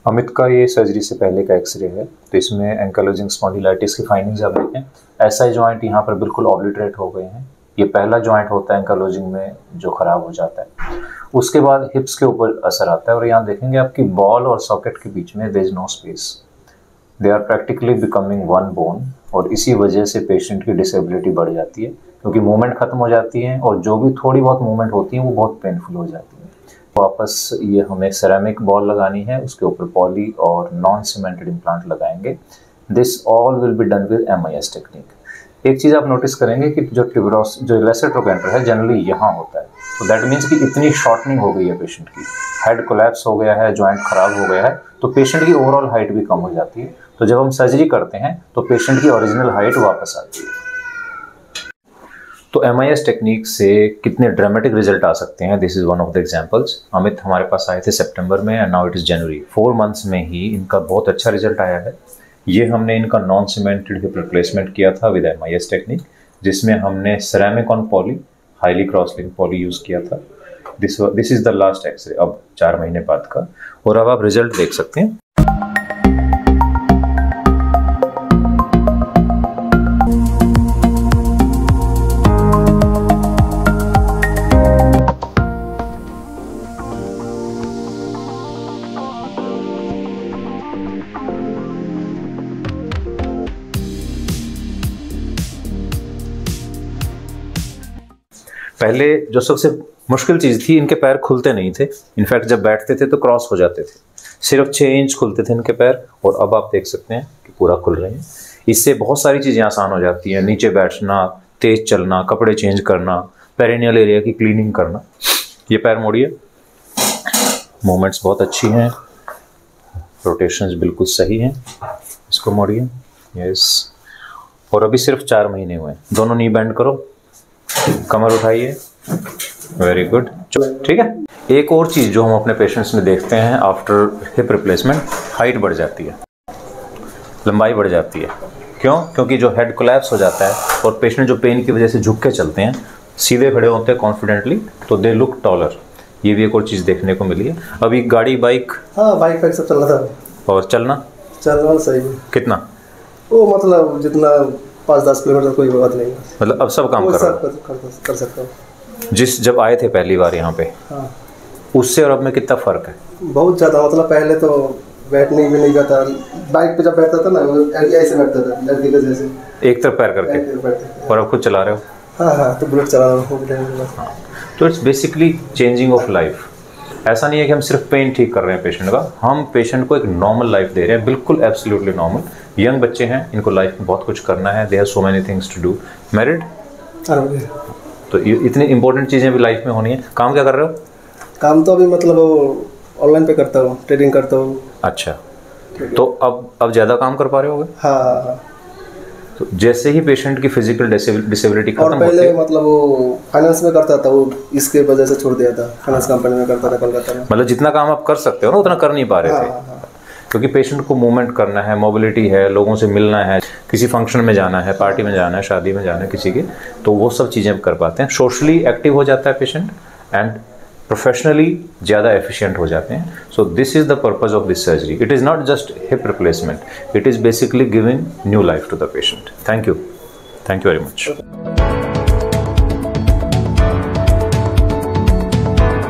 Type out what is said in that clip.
अमित का ये सर्जरी से पहले का एक्सरे है, तो इसमें एंकाइलोजिंग स्पॉन्डिलाइटिस की फाइंडिंग्स आप देखें। एसआई जॉइंट यहाँ पर बिल्कुल ऑब्लिटरेट हो गए हैं। ये पहला जॉइंट होता है एंकाइलोजिंग में जो खराब हो जाता है। उसके बाद हिप्स के ऊपर असर आता है और यहाँ देखेंगे आपकी बॉल और सॉकेट के बीच में there is no space, they are practically becoming one bone, और इसी वजह से पेशेंट की डिसेबिलिटी बढ़ जाती है क्योंकि मूवमेंट खत्म हो जाती है और जो भी थोड़ी बहुत मूवमेंट होती है वो बहुत पेनफुल हो जाती है। वापस ये हमें सेरेमिक बॉल लगानी है, उसके ऊपर पॉली और नॉन सीमेंटेड इम्प्लांट लगाएंगे। This all will be done with MIS technique. एक चीज़ आप नोटिस करेंगे कि जो लेसर ट्रोकेंटर है जनरली यहाँ होता है, तो दैट मीन्स कि इतनी शॉर्टनिंग हो गई है पेशेंट की, हेड कोलैप्स हो गया है, जॉइंट खराब हो गया है, तो पेशेंट की ओवरऑल हाइट भी कम हो जाती है। तो जब हम सर्जरी करते हैं तो पेशेंट की ओरिजिनल हाइट वापस आती है। तो MIS टेक्निक से कितने ड्रामेटिक रिजल्ट आ सकते हैं, this is one of the examples. Amit हमारे पास आए थे सितंबर में and now it is January. 4 months में ही इनका बहुत अच्छा रिजल्ट आया है। ये हमने इनका नॉन सीमेंटेड हिप रिप्लेसमेंट किया था विद MIS टेक्निक, जिसमें हमने ceramic on poly highly cross link poly use किया था। This is the last x-ray, अब 4 महीने बाद का, और अब आप रिजल्ट देख सकते हैं। पहले जो सबसे मुश्किल चीज़ थी, इनके पैर खुलते नहीं थे। इनफैक्ट जब बैठते थे तो क्रॉस हो जाते थे, सिर्फ 6 इंच खुलते थे इनके पैर, और अब आप देख सकते हैं कि पूरा खुल रहे हैं। इससे बहुत सारी चीज़ें आसान हो जाती हैं, नीचे बैठना, तेज चलना, कपड़े चेंज करना, पेरिनियल एरिया की क्लीनिंग करना। ये पैर मोड़िए, मूवमेंट्स बहुत अच्छी हैं, रोटेशंस बिल्कुल सही हैं। इसको मोड़िए, यस। और अभी सिर्फ 4 महीने हुए हैं। दोनों नी बेंड करो, कमर उठाइए, वेरी गुड, ठीक है। एक और चीज़ जो हम अपने पेशेंट्स में देखते हैं आफ्टर हिप रिप्लेसमेंट, हाइट बढ़ जाती है, लंबाई बढ़ जाती है। क्यों? क्योंकि जो हेड कोलैप्स हो जाता है और पेशेंट जो पेन की वजह से झुक के चलते हैं, सीधे खड़े होते हैं कॉन्फिडेंटली, तो दे लुक टॉलर। ये भी एक और चीज़ देखने को मिली है। अभी गाड़ी, बाइक, हाँ बाइक पे सब चल रहा था। और चलना सही है। कितना? वो मतलब जितना 5-10 किलोमीटर, कोई बात नहीं। मतलब अब सब काम कर सकता हूँ। जब आए थे पहली बार यहाँ पे, हाँ, उससे और अब में कितना फ़र्क है? बहुत ज़्यादा। मतलब पहले तो बैठने भी नहीं जाता, बाइक पे जब बैठता था ना ऐसे बैठता था, लड़की के जैसे एक तरफ पैर करके, और अब खुद चला रहे हो? हाँ, तो बुलेट चला रहा हूँ। हाँ, तो it's basically changing of life. ऐसा नहीं है कि हम सिर्फ पेन ठीक कर रहे हैं पेशेंट का, हम पेशेंट को एक नॉर्मल लाइफ दे रहे हैं, बिल्कुल एब्सोल्युटली नॉर्मल। यंग बच्चे हैं, इनको लाइफ में बहुत कुछ करना है, they have so many things to do. Married? तो इतनी इंपॉर्टेंट चीज़ें भी लाइफ में होनी है। काम क्या कर रहे हो? काम तो अभी मतलब ऑनलाइन पे करता हूँ, ट्रेडिंग करता हूँ। अच्छा, तो अब ज़्यादा काम कर पा रहे होगे? हाँ। तो जैसे ही पेशेंट की फिजिकल डिसेबिलिटी खत्म होती है, पहले मतलब वो फाइनेंस में करता था, वो इसके वजह से छोड़ दिया था। फाइनेंस कंपनी में करता था कोलकाता में। मतलब जितना काम आप कर सकते हो ना उतना कर नहीं पा रहे थे। क्योंकि पेशेंट को मूवमेंट करना है, मोबिलिटी है, लोगों से मिलना है, किसी फंक्शन में जाना है, पार्टी में जाना है, शादी में जाना है किसी के, तो वो सब चीज़ें कर पाते हैं। सोशली एक्टिव हो जाता है पेशेंट एंड प्रोफेशनली ज़्यादा एफिशिएंट हो जाते हैं। So this is the purpose of this surgery. It is not just hip replacement, it is basically giving new life to the patient. Thank you very much.